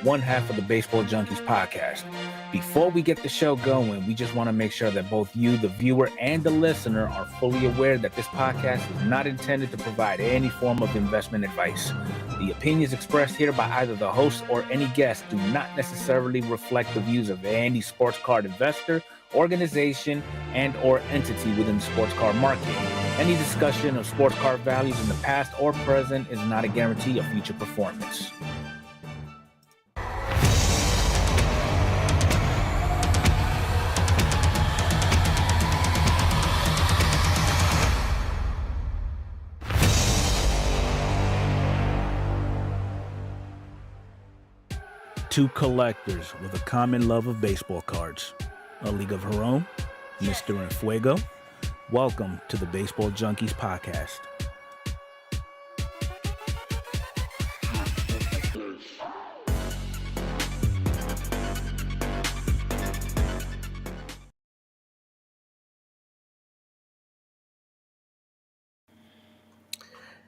one half of the Baseball Junkies Podcast. Before we get the show going, we just want to make sure that both you, the viewer, and the listener are fully aware that this podcast is not intended to provide any form of investment advice. The opinions expressed here by either the host or any guest do not necessarily reflect the views of any sports card investor, organization, and or entity within the sports card market. Any discussion of sports card values in the past or present is not a guarantee of future performance. Two collectors with a common love of baseball cards. A league of her own, Mr. Enfuego. Welcome to the Baseball Junkies Podcast.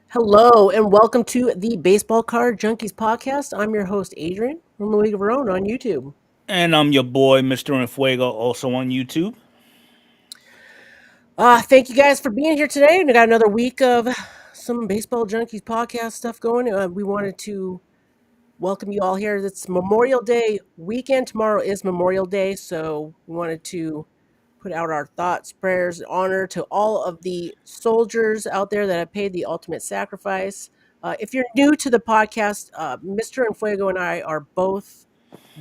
Hello and welcome to the Baseball Card Junkies Podcast. I'm your host, Adrian, from the League of Her Own on YouTube. And I'm your boy, Mr. Enfuego, also on YouTube. Thank you guys for being here today. We got another week of some Baseball Junkies Podcast stuff going. We wanted to welcome you all here. It's Memorial Day weekend. Tomorrow is Memorial Day, so we wanted to put out our thoughts, prayers, honor to all of the soldiers out there that have paid the ultimate sacrifice. If you're new to the podcast, Mr. Enfuego and I are both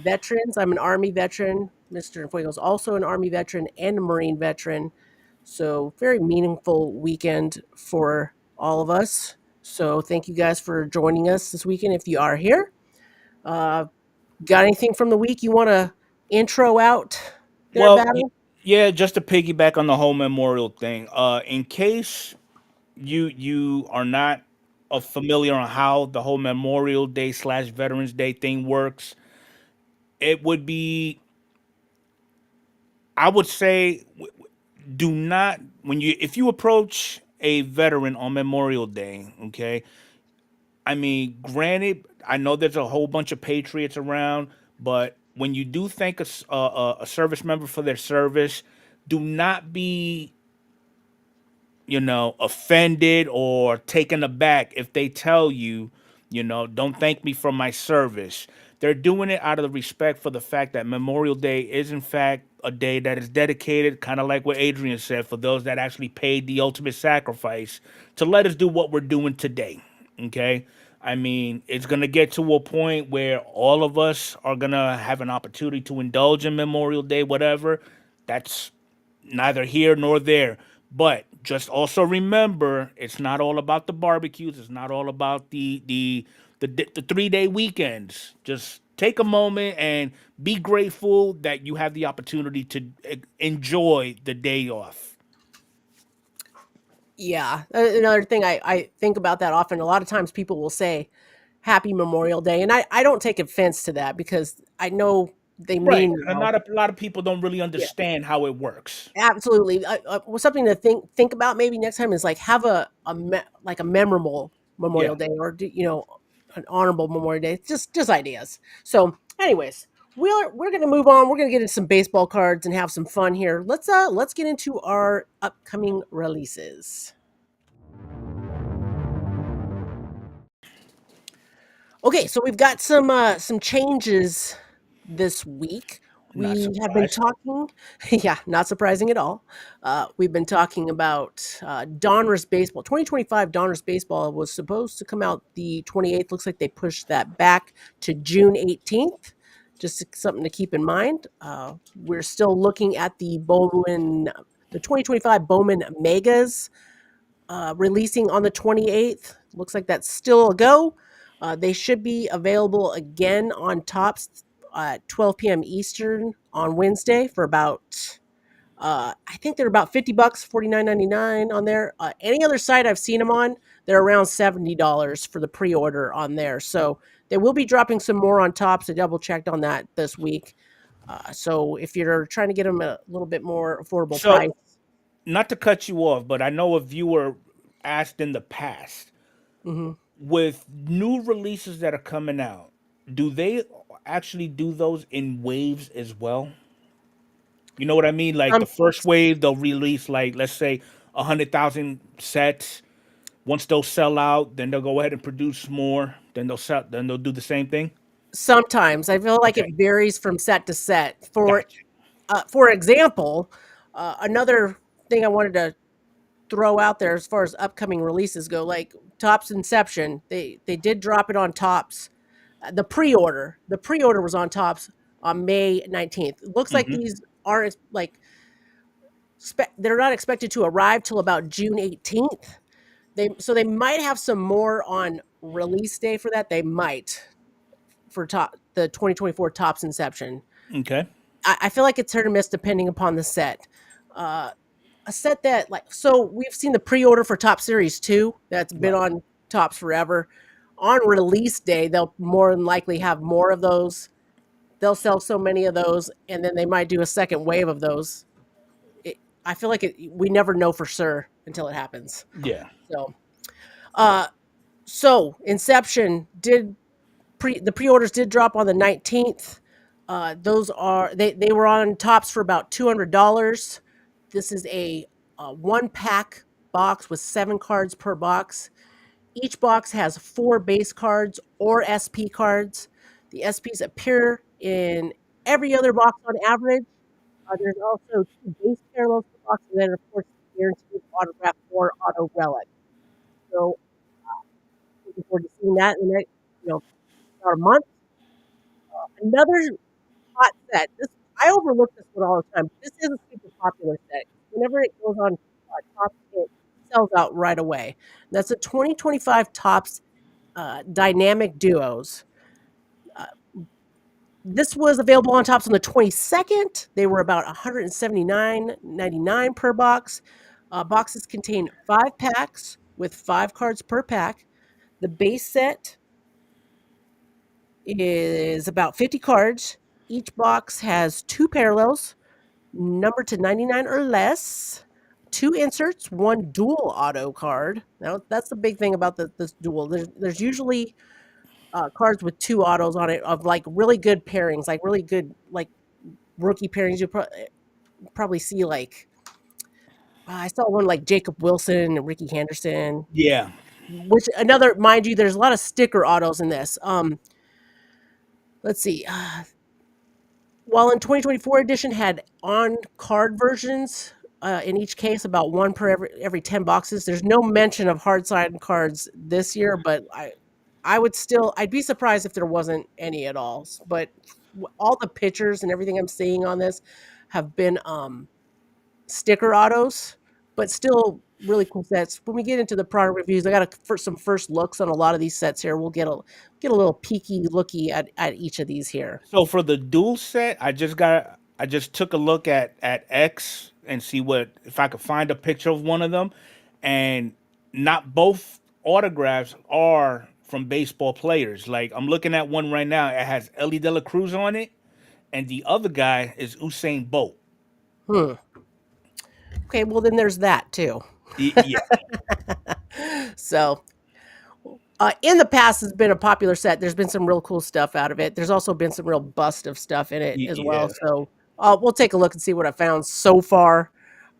veterans. I'm an Army veteran. Mr. Enfuego is also an Army veteran and a Marine veteran. So very meaningful weekend for all of us. So thank you guys for joining us this weekend if you are here. Got anything from the week you want to intro out there, Well, Battle? yeah, just to piggyback on the whole memorial thing. In case you are not familiar on how the whole Memorial Day / Veterans Day thing works, it would be, I would say, do not if you approach a veteran on Memorial Day, okay. I mean, granted, I know there's a whole bunch of patriots around, but when you do thank a service member for their service, do not be, offended or taken aback if they tell you, don't thank me for my service. They're doing it out of the respect for the fact that Memorial Day is, in fact, a day that is dedicated, kind of like what Adrian said, for those that actually paid the ultimate sacrifice to let us do what we're doing today. Okay? I mean, it's going to get to a point where all of us are going to have an opportunity to indulge in Memorial Day, whatever. That's neither here nor there. But just also remember, it's not all about the barbecues. It's not all about the 3-day weekends. Just take a moment and be grateful that you have the opportunity to enjoy the day off. Yeah. Another thing I think about that often, a lot of times people will say Happy Memorial Day. And I don't take offense to that because I know they Right. mean And well. a lot of people don't really Yeah, understand how it works. absolutely. Something to think about maybe next time is like have like a memorable Yeah. Memorial Day or an honorable Memorial Day. It's just ideas. So, anyways, we're gonna move on. We're gonna get into some baseball cards and have some fun here. Let's get into our upcoming releases. Okay, so we've got some changes this week. Not We have been surprised. talking, yeah, not surprising at all. We've been talking about Donruss Baseball. 2025 Donruss Baseball was supposed to come out the 28th. Looks like they pushed that back to June 18th. Just something to keep in mind. We're still looking at the 2025 Bowman Megas releasing on the 28th. Looks like that's still a go. They should be available again on Topps at 12 p.m. Eastern on Wednesday for about, I think they're about $50, $49.99 on there. Any other site I've seen them on, they're around $70 for the pre-order on there. So they will be dropping some more on Topps. I double checked on that this week. So if you're trying to get them a little bit more affordable price. So, not to cut you off, but I know a viewer asked in the past, Mm-hmm. with new releases that are coming out, do they actually do those in waves as well? You know what I mean? Like Um, the first wave, they'll release like let's say 100,000 sets. Once those sell out, then they'll go ahead and produce more. Then they'll sell. Then they'll do the same thing. Sometimes I feel like it Okay, varies from set to set. gotcha. For example, another thing I wanted to throw out there as far as upcoming releases go, like Topps Inception, they did drop it on Topps. The pre order was on Topps on May 19th. It looks like Hmm. these aren't like they're not expected to arrive till about June 18th. They might have some more on release day for that. They might for the 2024 Topps Inception. Okay. I feel like it's hit or miss depending upon the set. Uh, a set that so we've seen the pre-order for Top Series 2 that's been Right. on Tops forever. On release day, they'll more than likely have more of those. They'll sell so many of those, and then they might do a second wave of those. I feel like we never know for sure until it happens. Yeah. So, uh, Inception did the pre-orders did drop on the 19th. Those are they were on Tops for about $200. This is a one pack box with 7 cards per box. Each box has 4 base cards or SP cards. The SPs appear in every other box on average. There's also 2 base parallels per box, and then of course guaranteed autograph or auto relic. So looking forward to seeing that in the next, about a month. Another hot set. This I overlook this one all the time. This is a super popular set. Whenever it goes on top, it sells out right away. That's a 2025 Tops Dynamic Duos. Uh, this was available on Tops on the 22nd. They were about $179.99 per box. Boxes contain 5 packs with 5 cards per pack. The base set is about 50 cards. Each box has 2 parallels, numbered to 99 or less, 2 inserts, 1 dual auto card. Now, that's the big thing about this dual. There's usually cards with 2 autos on it of like really good pairings, like really good like rookie pairings. You probably see like I saw one like Jacob Wilson and Ricky Henderson. Yeah. Which another, mind you, there's a lot of sticker autos in this. Let's see. While in 2024 edition had on card versions in each case, about 1 per every 10 boxes. There's no mention of hard side cards this year, but I'd be surprised if there wasn't any at all. But all the pictures and everything I'm seeing on this have been sticker autos, but still really cool sets. When we get into the product reviews, I got some first looks on a lot of these sets here. We'll get a little peeky looky at each of these here. So for the dual set, I just took a look at X and see what if I could find a picture of one of them, and not both autographs are from baseball players. Like I'm looking at one right now. It has Ellie De La Cruz on it, and the other guy is Usain Bolt. Hmm. Okay, well then there's that too. Yeah, So in the past, has been a popular set. There's been some real cool stuff out of it. There's also been some real bust of stuff in it as well. yeah. So we'll take a look and see what I found so far.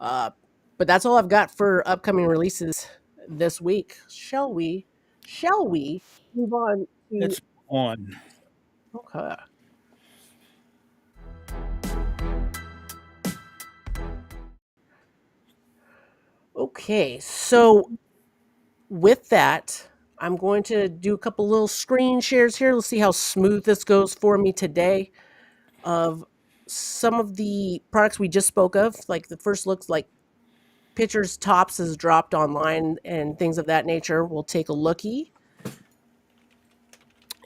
Uh, but that's all I've got for upcoming releases this week. Shall we? Shall we move on to? It's on. Okay. Okay. So with that, I'm going to do a couple little screen shares here. Let's see how smooth this goes for me today. Of some of the products we just spoke of, like the first looks like Pitchers Tops has dropped online and things of that nature. We'll take a looky.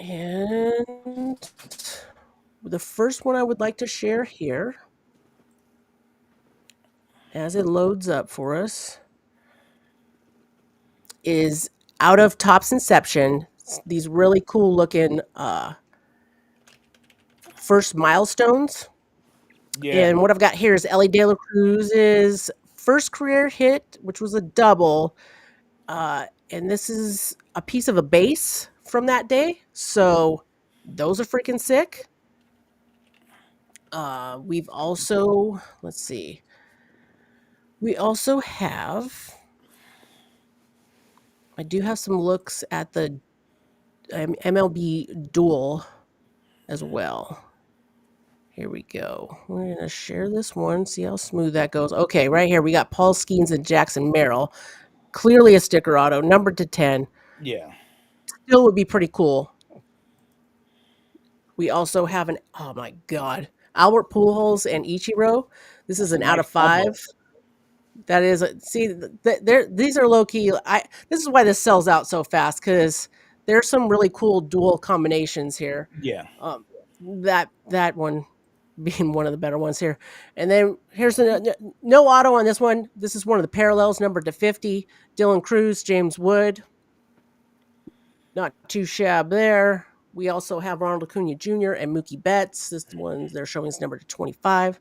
And the first one I would like to share here, as it loads up for us, is out of Topps Inception. These really cool looking first milestones. Yeah, And what I've got here is Ellie De La Cruz's first career hit, which was a double. And this is a piece of a base from that day. So Those are freaking sick. We've also, let's see, we also have, I do have some looks at the MLB duel as well. Here we go. We're going to share this one, see how smooth that goes. Okay, right here we got Paul Skeens and Jackson Merrill. Clearly a sticker auto, numbered to 10. Yeah. Still would be pretty cool. We also have an, oh my God, Albert Pujols and Ichiro. This is That's a an out nice of combo. 5. That is, see, these are low key. This is why this sells out so fast because there's some really cool dual combinations here. Yeah. Um, that one being one of the better ones here. And then here's the no auto on this one. This is one of the parallels, numbered to 50. Dylan Cruz, James Wood. Not too shab there. We also have Ronald Acuna Jr. and Mookie Betts. This one they're showing is number to 25.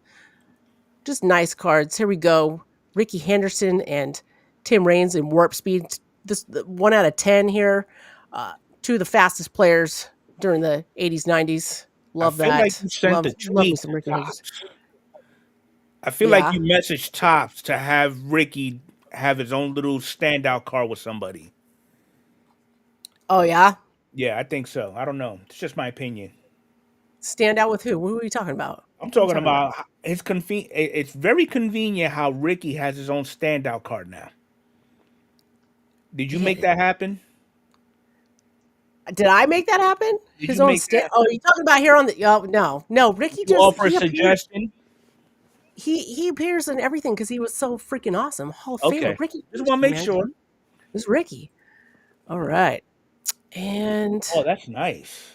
Just nice cards. Here we go. Ricky Henderson and Tim Raines in warp speed. This 1 out of 10 here. Two of the fastest players during the 80s, 90s. I Love feel like that. you sent Love the love me tweet some to Ricky Henderson. Tops. I feel like Yeah. you messaged Tops to have Ricky have his own little standout card with somebody. Oh yeah. Yeah, I think so. I don't know. It's just my opinion. Stand out with who? What are you talking about? I'm What are you talking talking about? about his It's very convenient how Ricky has his own standout card now. Did you make Yeah. that happen? Did I make that happen? Did His you own make stand. that? Oh, you talking about here on the? Oh no. Did Ricky you just offer a he appeared. suggestion? He appears in everything because he was so freaking awesome. Hall of Famer Okay. Ricky Just want to Henderson, make man. sure. It's Ricky. All right, and Oh, that's nice.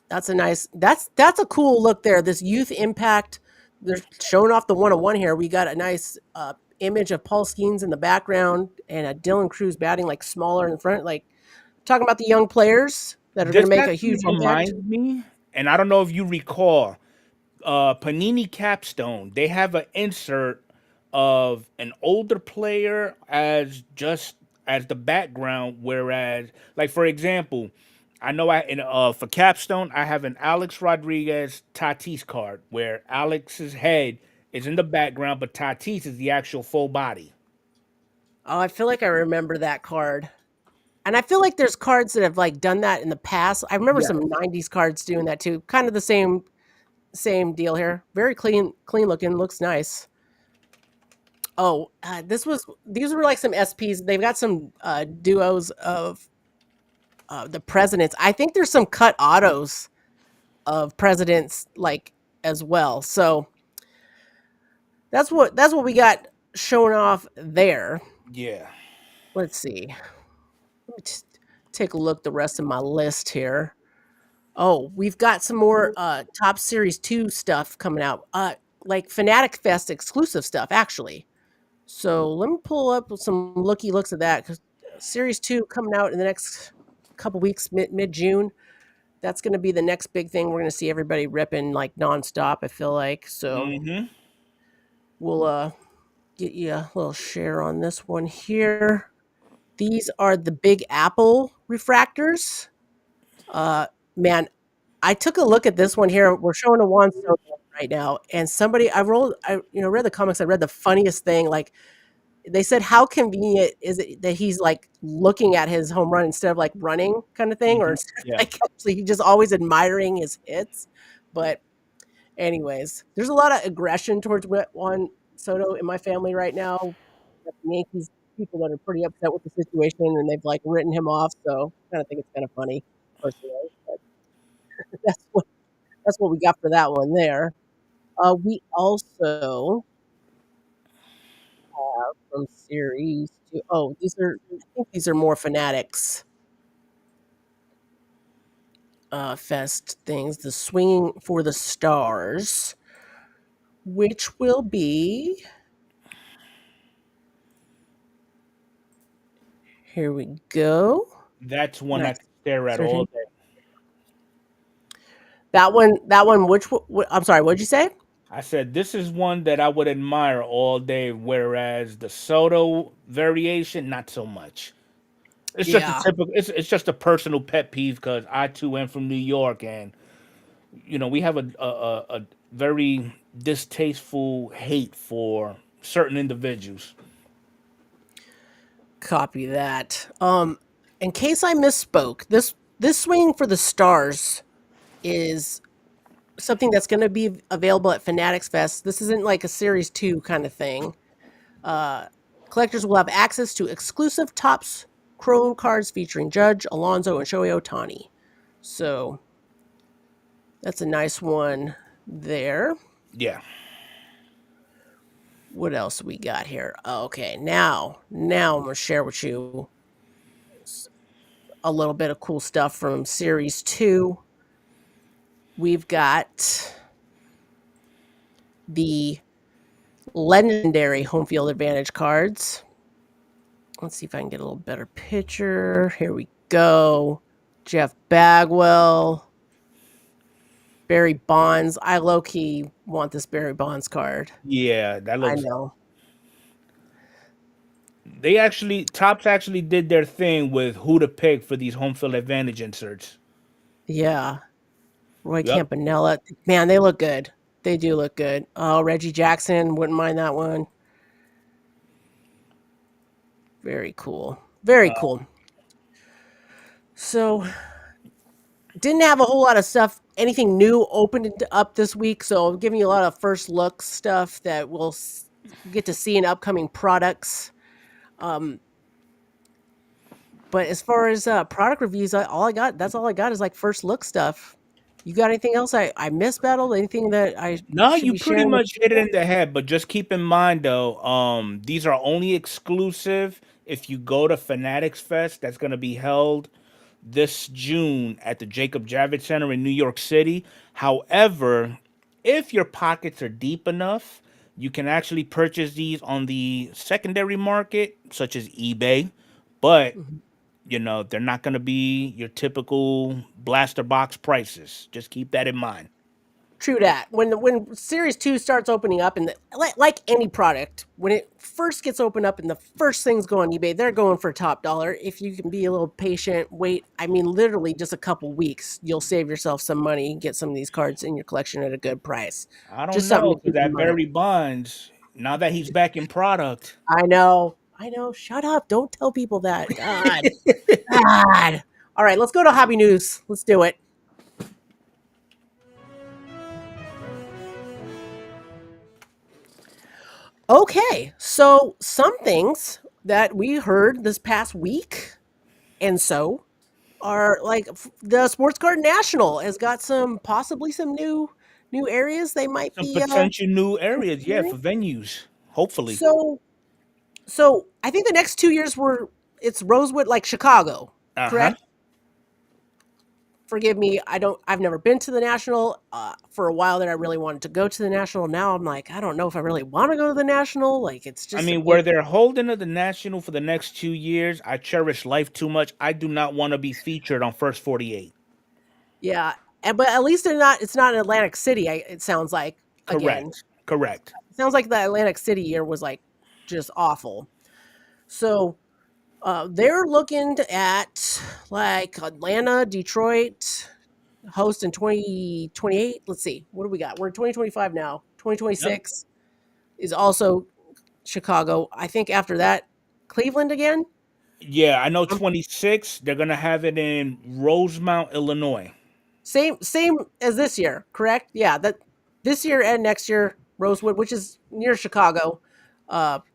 that's a nice. That's a cool look there. This youth impact. They're showing off the 101 here. We got a nice image of Paul Skeens in the background and a Dylan Cruz batting like smaller in front. Like talking about the young players that are going This to make a actually huge impact. reminds me, and I don't know if you recall, Panini Capstone. They have an insert of an older player as just as the background, whereas, like for example, I know for Capstone I have an Alex Rodriguez Tatis card where Alex's head is in the background, but Tatis is the actual full body. Oh, I feel like I remember that card. And I feel like there's cards that have like done that in the past. I remember Yeah. some 90s cards doing that too. Kind of the same deal here. Very clean looking, looks nice. Oh, these were like some SPs. They've got some duos of the presidents. I think there's some cut autos of presidents like as well. So that's what we got showing off there. Yeah. Let's see. Let me take a look at the rest of my list here. Oh, we've got some more Top Series 2 stuff coming out. Like Fanatic Fest exclusive stuff, actually. So let me pull up some looks at that because Series 2 coming out in the next couple weeks, mid June. That's going to be the next big thing. We're going to see everybody ripping like nonstop, I feel like. So Mm-hmm. we'll get you a little share on this one here. These are the Big Apple refractors. Uh, Man, I took a look at this one here. We're showing a Juan Soto right now, and somebody I read the comics. I read the funniest thing. Like they said, how convenient is it that he's like looking at his home run instead of like running, kind of thing, or Mm-hmm. instead of, Yeah. like actually he's just always admiring his hits. But anyways, there's a lot of aggression towards Juan Soto in my family right now. The Yankees people that are pretty upset with the situation, and they've like written him off. So I kind of think it's kind of funny personally. But that's what we got for that one there. We also have from series two. Oh, I think these are more Fanatics Fest things. The Swinging for the Stars, which will be here we go. That's one I Nice. can stare at all Searching. day. That one. I'm sorry. What did you say? I said this is one that I would admire all day, whereas the Soto variation, not so much. It's just a Yeah. typical. It's just a personal pet peeve because I too am from New York, and we have a very distasteful hate for certain individuals. Copy that. In case I misspoke, this swing for the stars is something that's going to be available at Fanatics Fest. This isn't like a Series 2 kind of thing. Uh, Collectors will have access to exclusive Topps Chrome cards featuring Judge, Alonso, and Shohei Ohtani. So that's a nice one there. Yeah. What else we got here? Okay, now I'm gonna share with you a little bit of cool stuff from Series 2. We've got the legendary home field advantage cards. Let's see if I can get a little better picture. Here we go. Jeff Bagwell, Barry Bonds. I low key want this Barry Bonds card. Yeah, that I looks. know. They actually Tops actually did their thing with who to pick for these home field advantage inserts. Yeah. Roy Yep. Campanella. Man, they look good. They do look good. Oh, Reggie Jackson. Wouldn't mind that one. Very cool. Very cool. So, didn't have a whole lot of stuff, anything new opened up this week. So, I'm giving you a lot of first look stuff that we'll get to see in upcoming products. Um, but as far as product reviews, that's all I got is like first look stuff. You got anything else I missed, Battle? Anything that I No, should you be pretty sharing with much hit it people? in the head, but just keep in mind though, these are only exclusive if you go to Fanatics Fest that's gonna be held this June at the Jacob Javits Center in New York City. However, if your pockets are deep enough, you can actually purchase these on the secondary market, such as eBay, but Mhm. they're not gonna be your typical blaster box prices. Just keep that in mind. True that. When Series 2 starts opening up, and like any product, when it first gets opened up and the first things go on eBay, they're going for top dollar. If you can be a little patient, wait. I mean, literally just a couple weeks, you'll save yourself some money and get some of these cards in your collection at a good price. I don't Just something know, to because keep in that mind. Barry Bonds, now that he's back in product, I know. I know. Shut up. Don't tell people that. God. God. All right, let's go to hobby news. Let's do it. Okay, so some things that we heard this past week, and so are like the Sports Card National has got some possibly some new areas they might some be potential new areas, yeah, considering. for venues, hopefully. So so I think the next 2 years were it's Rosewood like Chicago, Uh huh. correct? Forgive me, I've never been to the National. For a while there, I really wanted to go to the National. Now I'm like, I don't know if I really want to go to the National. Like it's I just mean, where they're holding the national for the next 2 years, I cherish life too much. I do not want to be featured on First 48. yeah, but at least they're not. It's not in Atlantic City. It sounds like again. Correct. Correct. It sounds like the Atlantic City year was like just awful. So they're looking at like Atlanta, Detroit, host in 2028. Let's see, what do we got? We're in 2025 now. Yep. 2026 is also Chicago. I think after that, Cleveland again. Yeah, I know Um, 26. They're gonna have it in Rosemount, Illinois. same as this year, correct? Yeah, that this year and next year, Rosewood, which is near Chicago.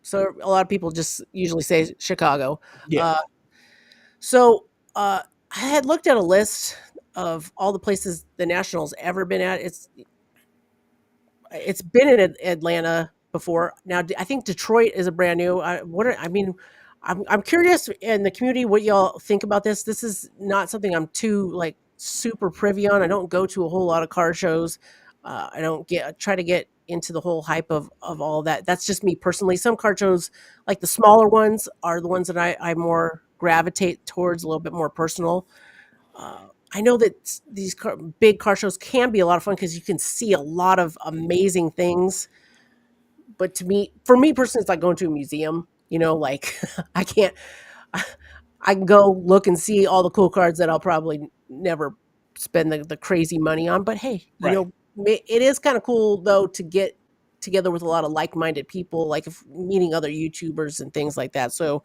So a lot of people just usually say Chicago. Yeah. Uh, so I had looked at a list of all the places the Nationals ever been at. It's been in Atlanta before. Now I think Detroit is a brand new. I mean, I'm curious in the community what y'all think about this. This is not something I'm too like super privy on. I don't go to a whole lot of car shows. I don't try to get into the whole hype of all that. That's just me personally. Some car shows, like the smaller ones, are the ones that I more gravitate towards, a little bit more personal. I know that these big car shows can be a lot of fun because you can see a lot of amazing things. But for me personally, it's like going to a museum. You know, like I can't. I can go look and see all the cool cards that I'll probably never spend the crazy money on. But hey, Right. it is kind of cool though to get together with a lot of like-minded people, like if meeting other YouTubers and things like that. So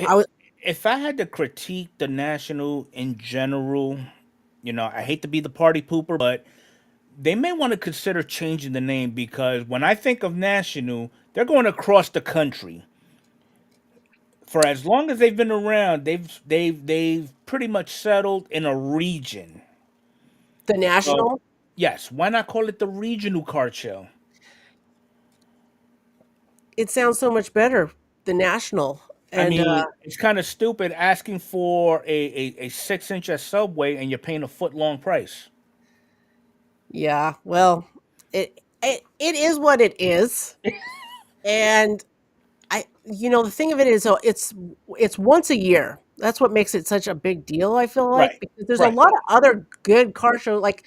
I I- was If I had to critique the National in general, I hate to be the party pooper, but they may want to consider changing the name because when I think of National, they're going across the country. For as long as they've been around, they've pretty much settled in a region. the So national. yes, why not call it the regional card show? It sounds so much better, the national. I And mean, it's kind of stupid asking for a 6 inch at Subway and you're paying a foot long price. yeah, well, it is what it is. And the thing of it is, it's once a year. That's what makes it such a big deal. I feel like Right, because there's a right. lot of other good car shows, like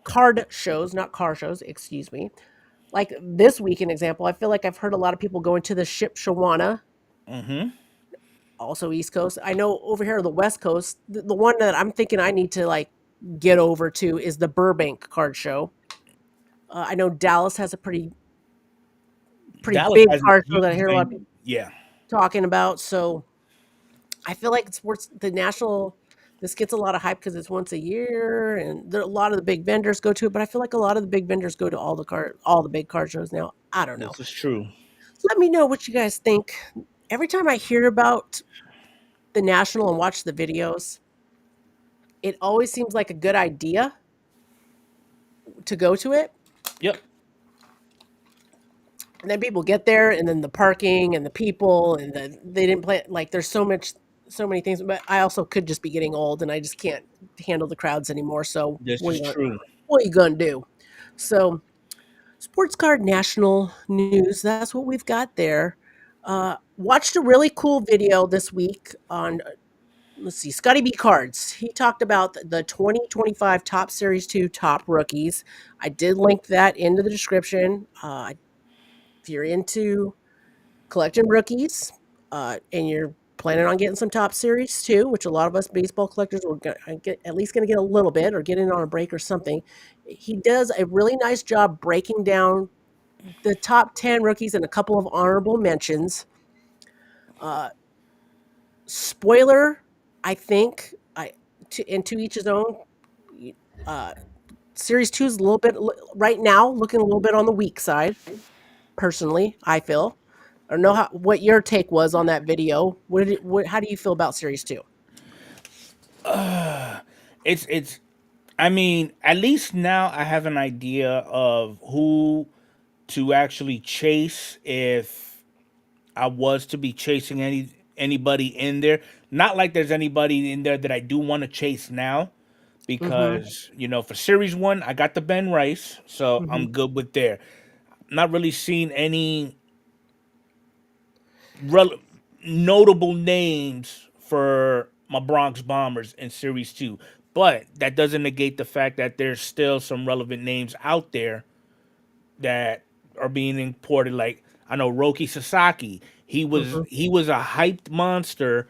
card shows, not car shows. Excuse me. Like this week, an example. I feel like I've heard a lot of people going to the Ship Shawana, Mm-hmm. also East Coast. I know over here on the West Coast, the one that I'm thinking I need to like get over to is the Burbank card show. I know Dallas has a pretty Dallas big has a card show that I huge hear a lot of people venue. Yeah, talking about. So I feel like it's worth the national. This gets a lot of hype because it's once a year, and a lot of the big vendors go to it. But I feel like a lot of the big vendors go to all the big card shows now. I don't know. this is true. Let me know what you guys think. Every time I hear about the national and watch the videos, it always seems like a good idea to go to it. Yep. And then people get there, and then the parking and the people, and they didn't play. Like there's so many things. But I also could just be getting old, and I just can't handle the crowds anymore. So This is true. what you gonna do? So sports card national news. That's what we've got there. Watched a really cool video this week on let's see, Scotty B Cards. He talked about the 2025 Top Series 2 top rookies. I did link that into the description. If you're into collecting rookies and you're planning on getting some top series too, which a lot of us baseball collectors will get at least going to get a little bit or get in on a break or something. He does a really nice job breaking down the top 10 rookies and a couple of honorable mentions. Uh, Spoiler, I think, to each his own. Uh, Series 2 is a little bit right now looking a little bit on the weak side. Personally, I feel. I don't know what your take was on that video. How do you feel about Series 2? It's. I mean, at least now I have an idea of who to actually chase if I was to be chasing anybody in there. Not like there's anybody in there that I do want to chase now, Mm-hmm. because for Series One I got the Ben Rice, so Mm-hmm. I'm good with there. Not really seeing any rel- notable names for my Bronx Bombers in Series 2. But that doesn't negate the fact that there's still some relevant names out there that are being imported. Like I know Roki Sasaki. He was Mm-hmm. he was a hyped monster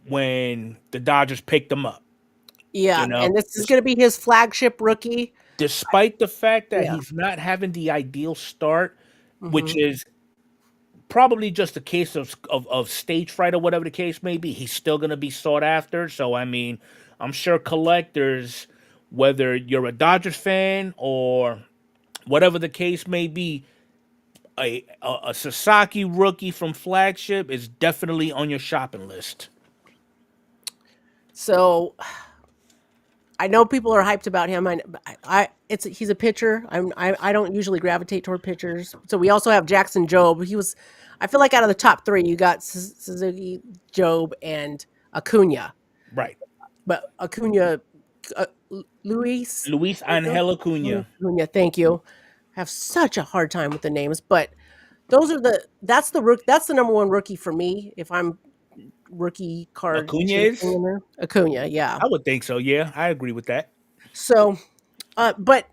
when the Dodgers picked him up. You Yeah, know, and this is going to be his flagship rookie. despite the fact that Yeah. he's not having the ideal start, which Mm-hmm. is probably just a case of stage fright or whatever the case may be, he's still going to be sought after. So, I mean, I'm sure collectors, whether you're a Dodgers fan or whatever the case may be, a Sasaki rookie from flagship is definitely on your shopping list. So I know people are hyped about him. He's a pitcher. I don't usually gravitate toward pitchers. So we also have Jackson Jobe. I feel like out of the top three, you got Suzuki, Jobe, and Acuna. Right. But Acuna, uh, Luis, Luis Luis Angel Acuna. Acuna. Thank you. I have such a hard time with the names, but that's the number one rookie for me. If I'm rookie card Acuna chasing is? in there, Acuna, yeah. I would think so. Yeah, I agree with that. So, but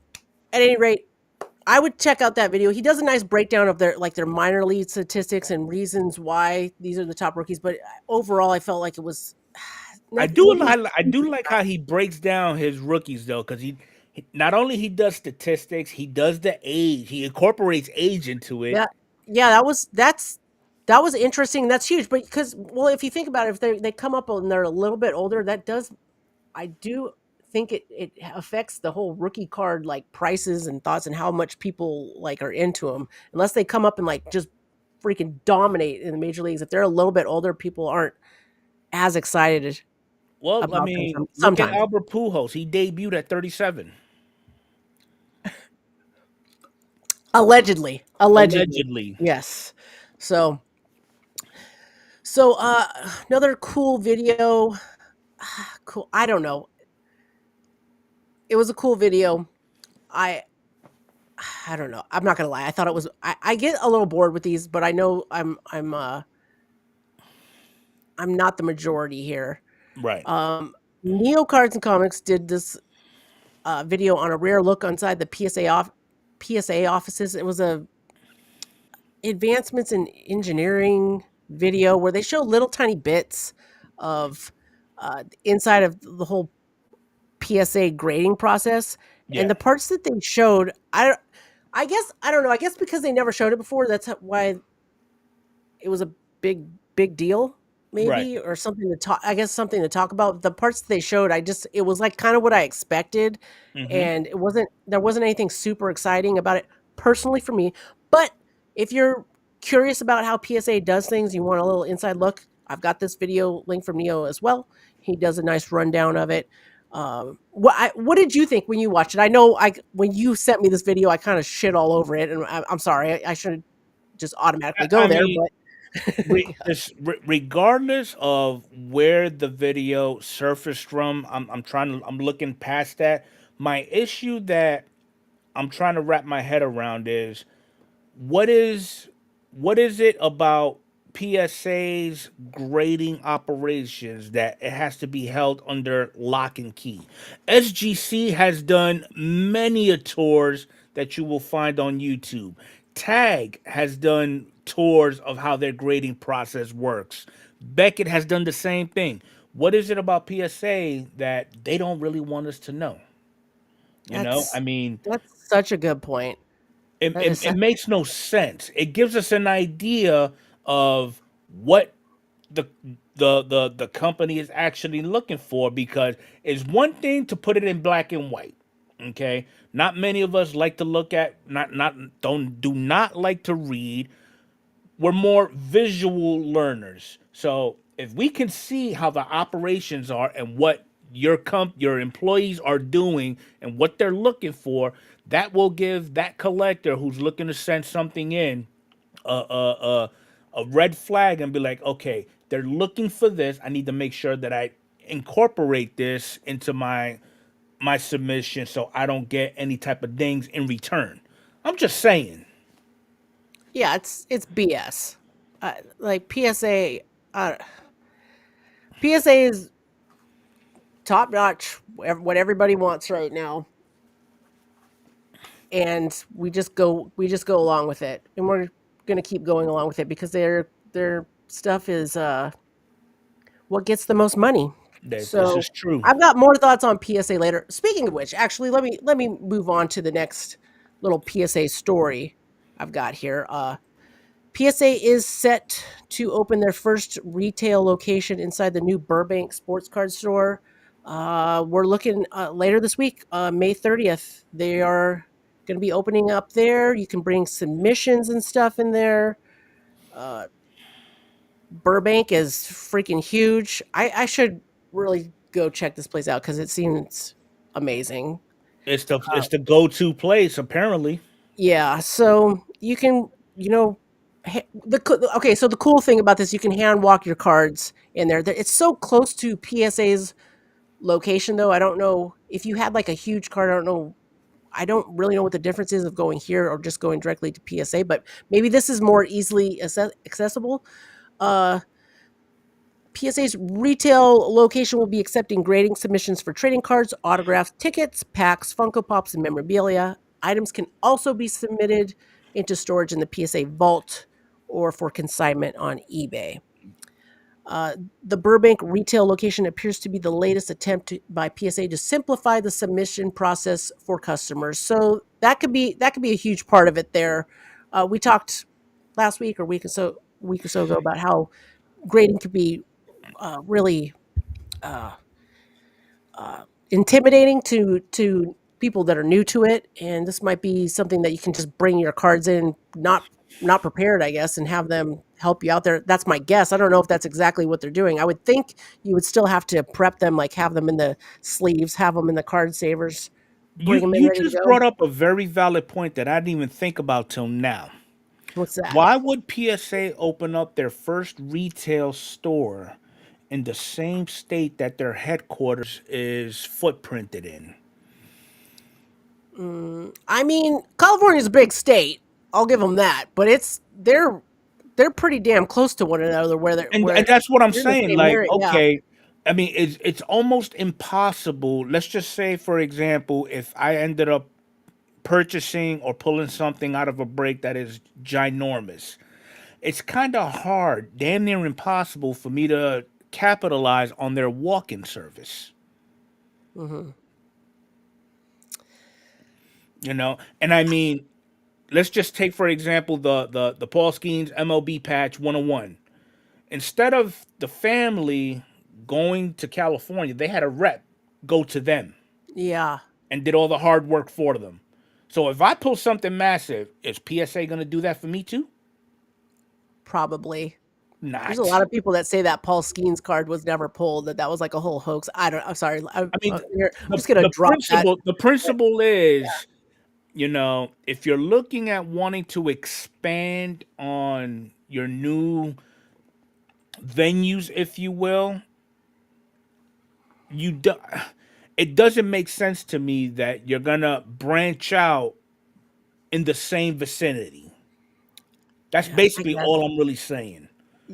at any rate, I would check out that video. He does a nice breakdown of their minor league statistics and reasons why these are the top rookies. But overall, I felt like it was nothing. I do like how he breaks down his rookies though, because not only he does statistics, he does the age. He incorporates age into it. Yeah, yeah, that was interesting. That's huge. But because well, if you think about it, if they come up and they're a little bit older, that does I do think it affects the whole rookie card like prices and thoughts and how much people like are into them. Unless they come up and like just freaking dominate in the major leagues, if they're a little bit older, people aren't as excited Well, I about them mean, look at sometimes. Albert Pujols. He debuted at 37, Allegedly, allegedly. yes. So so another cool video. Cool. I don't know. It was a cool video. I I don't know. I'm not gonna lie. I thought it was. I get a little bored with these, but I know I'm not the majority here. Right. Neo Cards and Comics did this video on a rare look inside the PSA offices. It was a advancements in engineering video where they show little tiny bits of inside of the whole PSA grading process, and Yeah. the parts that they showed, I guess I don't know. I guess because they never showed it before, that's why it was a big deal, Right. maybe, or something to talk. I guess something to talk about. The parts they showed, it was like kind of what I expected, Hmm. and there wasn't anything super exciting about it personally for me. But if you're curious about how PSA does things, you want a little inside look. I've got this video link from Neo as well. He does a nice rundown of it. What did you think when you watched it? I know when you sent me this video, I kind of shit all over it, and I'm sorry. I should just automatically go I there, mean, but regardless of where the video surfaced from, I'm looking past that. My issue that I'm trying to wrap my head around is what is what is it about PSA's grading operations that it has to be held under lock and key? SGC has done many a tours that you will find on YouTube. Tag has done tours of how their grading process works. Beckett has done the same thing. What is it about PSA that they don't really want us to know? I that's mean, that's such a good point. it, That it, is it such makes no sense. It gives us an idea of what the the company is actually looking for, because it's one thing to put it in black and white. Okay, not many of us like to look at, not don't do not like to read. We're more visual learners. So if we can see how the operations are and what your employees are doing and what they're looking for, that will give that collector who's looking to send something in a red flag and be like, okay, they're looking for this. I need to make sure that I incorporate this into my submission so I don't get any type of dings in return. I'm just saying. yeah, it's BS. Like PSA, PSA is top notch. What everybody wants right now, and we just go along with it, and we're gonna keep going along with it because their stuff is what gets the most money. This So is true. I've got more thoughts on PSA later. Speaking of which, actually, let me move on to the next little PSA story I've got here. PSA is set to open their first retail location inside the new Burbank sports card store. We're looking later this week, May 30th. They are going to be opening up there. You can bring submissions and stuff in there. Uh, Burbank is freaking huge. I should really go check this place out because it seems amazing. It's the go-to place apparently. Yeah, so you can, you know, okay. So the cool thing about this, you can hand walk your cards in there. It's so close to PSA's location, though. I don't know if you had like a huge card. I don't know. I don't really know what the difference is of going here or just going directly to PSA, but maybe this is more easily accessible. Uh, PSA's retail location will be accepting grading submissions for trading cards, autographs, tickets, packs, Funko Pops, and memorabilia. Items can also be submitted into storage in the PSA vault or for consignment on eBay. The Burbank retail location appears to be the latest attempt by PSA to simplify the submission process for customers. So that could be a huge part of it. There, we talked last week or week or so ago about how grading could be really uh, intimidating to people that are new to it, and this might be something that you can just bring your cards in not prepared, I guess, and have them help you out there. That's my guess. I don't know if that's exactly what they're doing. I would think you would still have to prep them, like have them in the sleeves, have them in the card savers, bring them in You ready to just go. brought up a very valid point that I didn't even think about till now. What's that? Why would PSA open up their first retail store in the same state that their headquarters is footprinted in? I mean, California's a big state. I'll give them that, but they're pretty damn close to one another And that's what I'm they're in the saying. same Like, area. Yeah, okay, I mean, it's almost impossible. Let's just say, for example, if I ended up purchasing or pulling something out of a break that is ginormous, it's kind of hard, damn near impossible, for me to capitalize on their walk-in service. hmm You know, and I mean, let's just take for example the Paul Skeens MLB patch 101. Instead of the family going to California, they had a rep go to them yeah, and did all the hard work for them. So if I pull something massive, is PSA going to do that for me too? probably. There's a Not. lot of people that say that Paul Skeens card was never pulled, that was like a whole hoax. I don't. I'm sorry. I mean, I'm just gonna drop that. the principle is, you know, if you're looking at wanting to expand on your new venues, if you will, you do, it doesn't make sense to me that you're gonna branch out in the same vicinity. That's Yeah, I basically guess. all I'm really saying.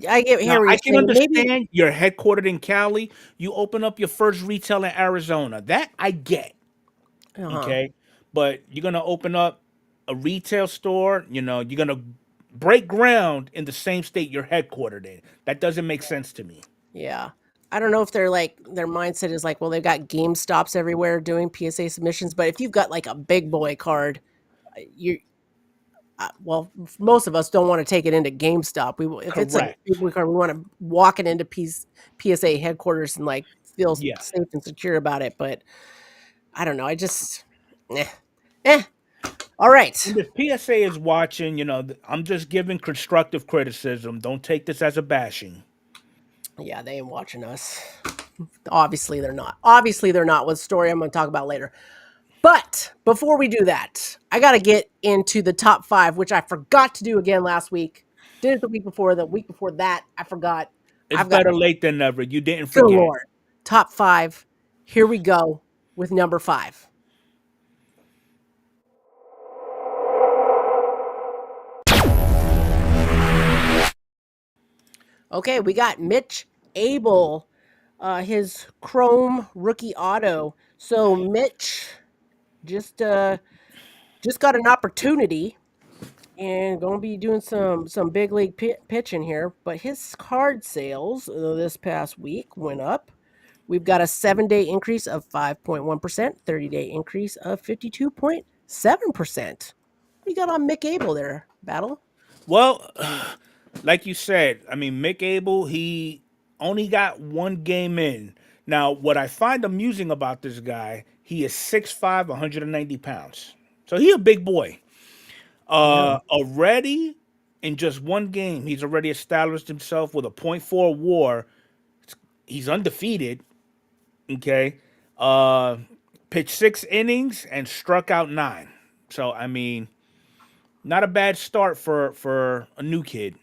I get Now hear what I you're can saying. Maybe. understand you're headquartered in Cali. You open up your first retail in Arizona. That I get. Uh-huh. Okay, but you're gonna open up a retail store. You know, you're gonna break ground in the same state you're headquartered in. That doesn't make sense to me. Yeah. I don't know if they're like their mindset is like, well, they've got Game Stops everywhere doing PSA submissions, but if you've got like a big boy card, you well, most of us don't want to take it into GameStop. If it's a Correct. big boy card, we want to walk it into PSA headquarters and like feel Yeah. safe and secure about it. But I don't know. I just, eh, eh. All right. And if PSA is watching, you know, I'm just giving constructive criticism. Don't take this as a bashing. Yeah, they ain't watching us. Obviously, they're not. Obviously, they're not. With a story I'm going to talk about later. But before we do that, I got to get into the top 5, which I forgot to do again last week. Did it the week before. The week before that, I forgot. It's I've got better late than never. You didn't good forget. Lord. Top 5. Here we go with number 5. Okay, we got Mitch Abel, his Chrome rookie auto. So Mitch just got an opportunity and going to be doing some big league pitching here. But his card sales this past week went up. We've got a 7-day increase of 5.1%, 30-day increase of 52.7%. What you got on Mick Abel there, Battle? Well, like you said, I mean, Mick Abel, he only got one game in. Now, what I find amusing about this guy, he is 6'5", 190 pounds. So he a big boy. Yeah. Already in just one game, he's already established himself with a .4 WAR. He's undefeated. Okay, pitched 6 innings and struck out 9. So I mean, not a bad start for a new kid.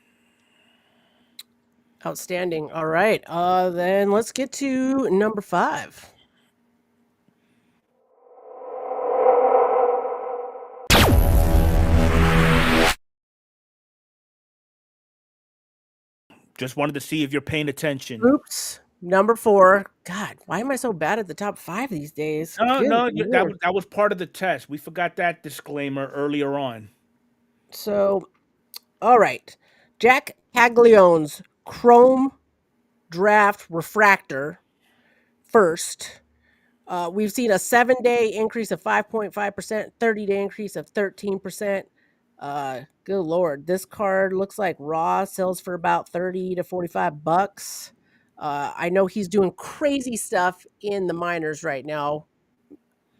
Outstanding. All right. Then let's get to number 5. Just wanted to see if you're paying attention. Oops. Number 4. God, why am I so bad at the top 5 these days? No, Good no, lord. that was part of the test. We forgot that disclaimer earlier on. So, all right. Jack Caglione's Chrome Draft Refractor first. We've seen a 7-day increase of 5.5%, 30-day increase of 13%. Good lord, this card looks like raw sells for about 30 to 45 bucks. I know he's doing crazy stuff in the minors right now.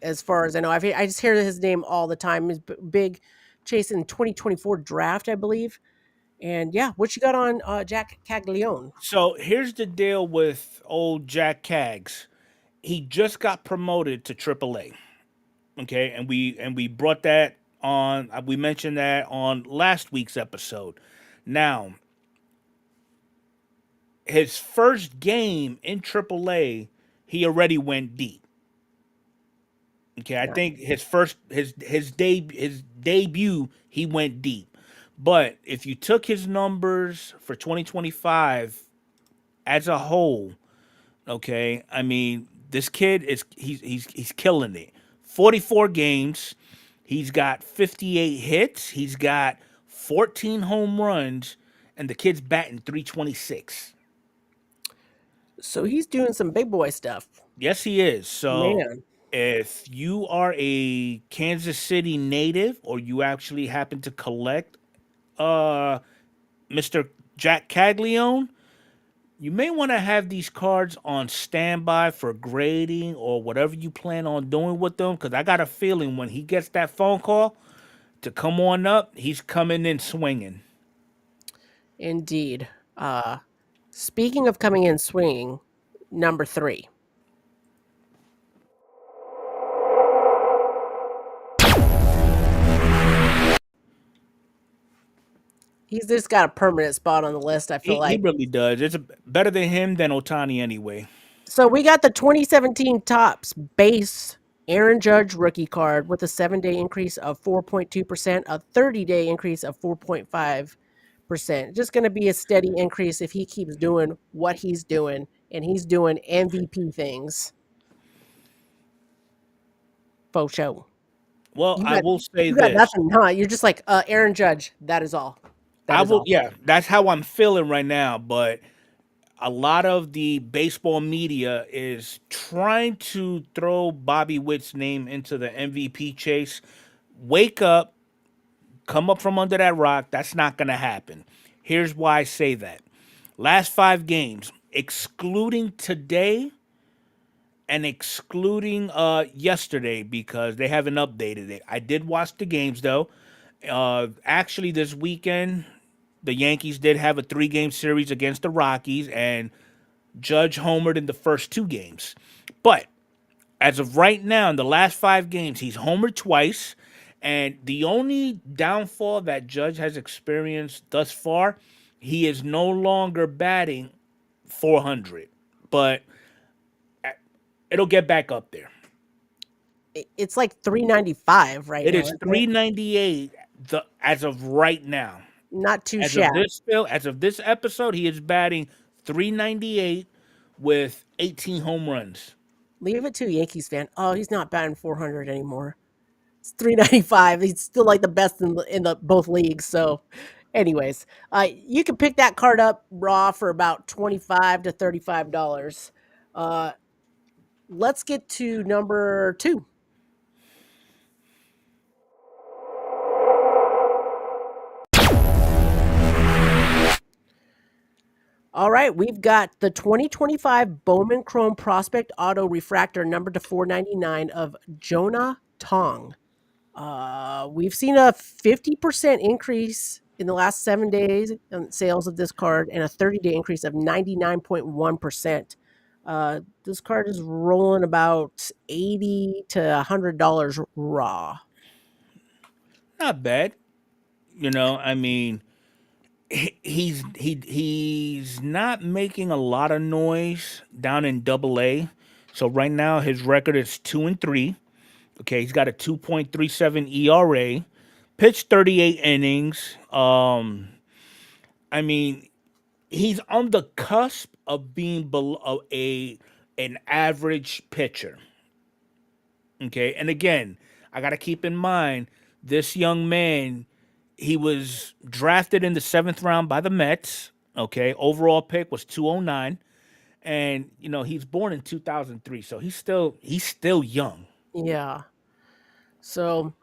As far as I know, I just hear his name all the time. He's big chasing 2024 draft, I believe. And yeah, what you got on Jack Caglione? So here's the deal with old Jack Cags. He just got promoted to AAA. Okay, and we brought that on. We mentioned that on last week's episode. Now, his first game in AAA, he already went deep. Okay, I think his first his debut he went deep. But if you took his numbers for 2025 as a whole, okay, I mean this kid is he's killing it. 44 games, he's got 58 hits, he's got 14 home runs, and the kid's batting 326. So he's doing some big boy stuff. Yes, he is. So Man, if you are a Kansas City native or you actually happen to collect uh Mr. Jack Caglione, you may want to have these cards on standby for grading or whatever you plan on doing with them. Because I got a feeling when he gets that phone call to come on up, he's coming in swinging. indeed. Speaking of coming in swinging, number 3. He's just got a permanent spot on the list, I feel He like. really does. Better than him than Otani anyway. So we got the 2017 Tops base Aaron Judge rookie card with a 7-day increase of 4.2%, a 30-day increase of 4.5%. Just going to be a steady increase if he keeps doing what he's doing, and he's doing MVP things. Faux show. Well, You I got will say you got this. nothing, huh? You're just like Aaron Judge. That is all. That I is will, all. yeah, that's how I'm feeling right now. But a lot of the baseball media is trying to throw Bobby Witt's name into the MVP chase. Wake up, come up from under that rock. That's not going to happen. Here's why I say that. Last 5 games, excluding today and excluding yesterday because they haven't updated it. I did watch the games though. Actually, this weekend, the Yankees did have a 3-game series against the Rockies, and Judge homered in the first 2 games. But as of right now, in the last 5 games, he's homered twice. And the only downfall that Judge has experienced thus far, he is no longer batting 400. But it'll get back up there. It's like 395 right It now, is isn't it? 398 as of right now. Not too As of shabby. this episode, he is batting 398 with 18 home runs. Leave it to a Yankees fan. Oh, he's not batting 400 anymore. It's 395. He's still like the best in the both leagues. So, anyways, you can pick that card up raw for about $25 to $35. Uh, let's get to number 2. All right, we've got the 2025 Bowman Chrome Prospect Auto Refractor number to 499 of Jonah Tong. We've seen a 50% increase in the last 7 days in sales of this card and a 30-day increase of 99.1%. This card is rolling about $80 to $100 raw. Not bad. I mean, he's not making a lot of noise down in Double A. So right now his record is 2-3. Okay, he's got a 2.37 ERA, pitched 38 innings. I mean, he's on the cusp of being below an average pitcher. Okay, and again, I got to keep in mind this young man. He was drafted in the seventh round by the Mets. Okay, overall pick was 209, and he's born in 2003, so he's still young. Yeah. So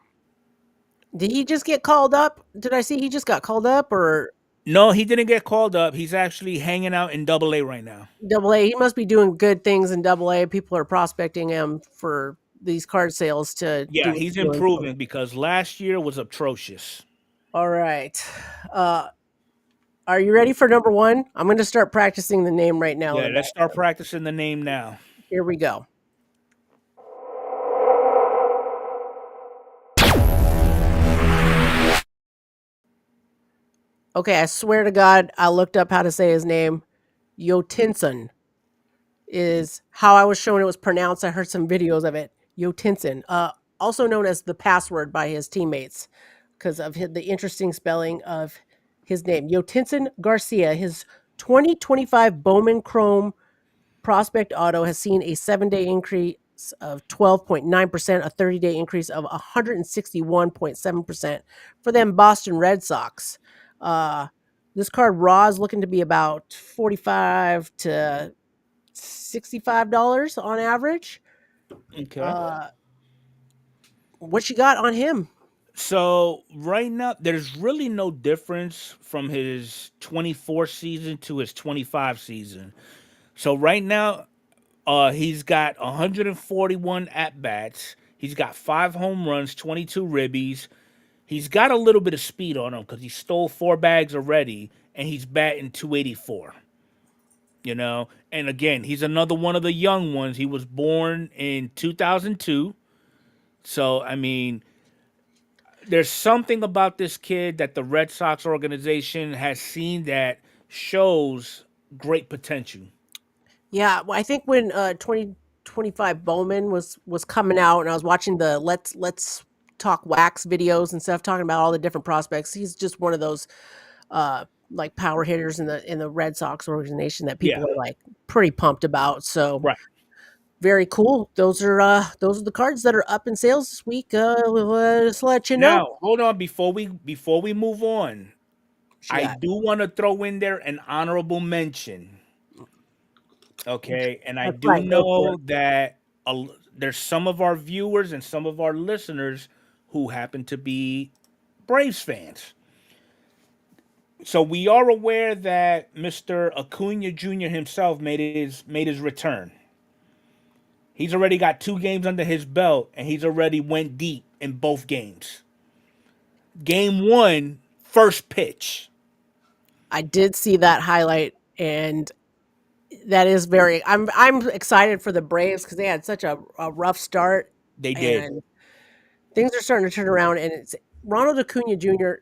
did he just get called up? Did I see he just got called up or No, he didn't get called up. He's actually hanging out in Double A right now. double A? He must be doing good things in double A. People are prospecting him for these card sales to do Yeah, what he's he's doing. So, improving because last year was atrocious. all right. Uh, are you ready for number one? I'm going to start practicing the name right now. Yeah, let's start practicing the name now. Here we go. Okay, I swear to God, I looked up how to say his name. Yotinson is how I was shown it was pronounced. I heard some videos of it. Yotinson, also known as the password by his teammates because of the interesting spelling of his name. Yotinson Garcia, his 2025 Bowman Chrome Prospect Auto has seen a 7-day increase of 12.9%, a 30-day increase of 161.7% for them Boston Red Sox. Uh, this card raw is looking to be about 45 to $65 on average. Okay. Uh, what you got on him? So right now, there's really no difference from his 24 season to his 25 season. So right now, he's got 141 at bats. He's got 5 home runs, 22 ribbies. He's got a little bit of speed on him because he stole 4 bags already, and he's batting 284. And again, he's another one of the young ones. He was born in 2002. So I mean, there's something about this kid that the Red Sox organization has seen that shows great potential. Yeah, well, I think when 2025 Bowman was coming out, and I was watching the Let's Talk Wax videos and stuff, talking about all the different prospects. He's just one of those like power hitters in the Red Sox organization that Yeah, people are like pretty pumped about. So right. very cool. Those are the cards that are up in sales this week. Just let you know. Now, hold on before we move on. What you I got? do want to throw in there an honorable mention. Okay, and I That's do right. Go for know it. that there's some of our viewers and some of our listeners who happen to be Braves fans. So we are aware that Mr. Acuna Jr. himself made his return. He's already got 2 games under his belt, and he's already went deep in both games. Game one, first pitch. I did see that highlight, and that is very. I'm excited for the Braves because they had such a rough start, They did. and things are starting to turn around. And it's Ronald Acuna Jr.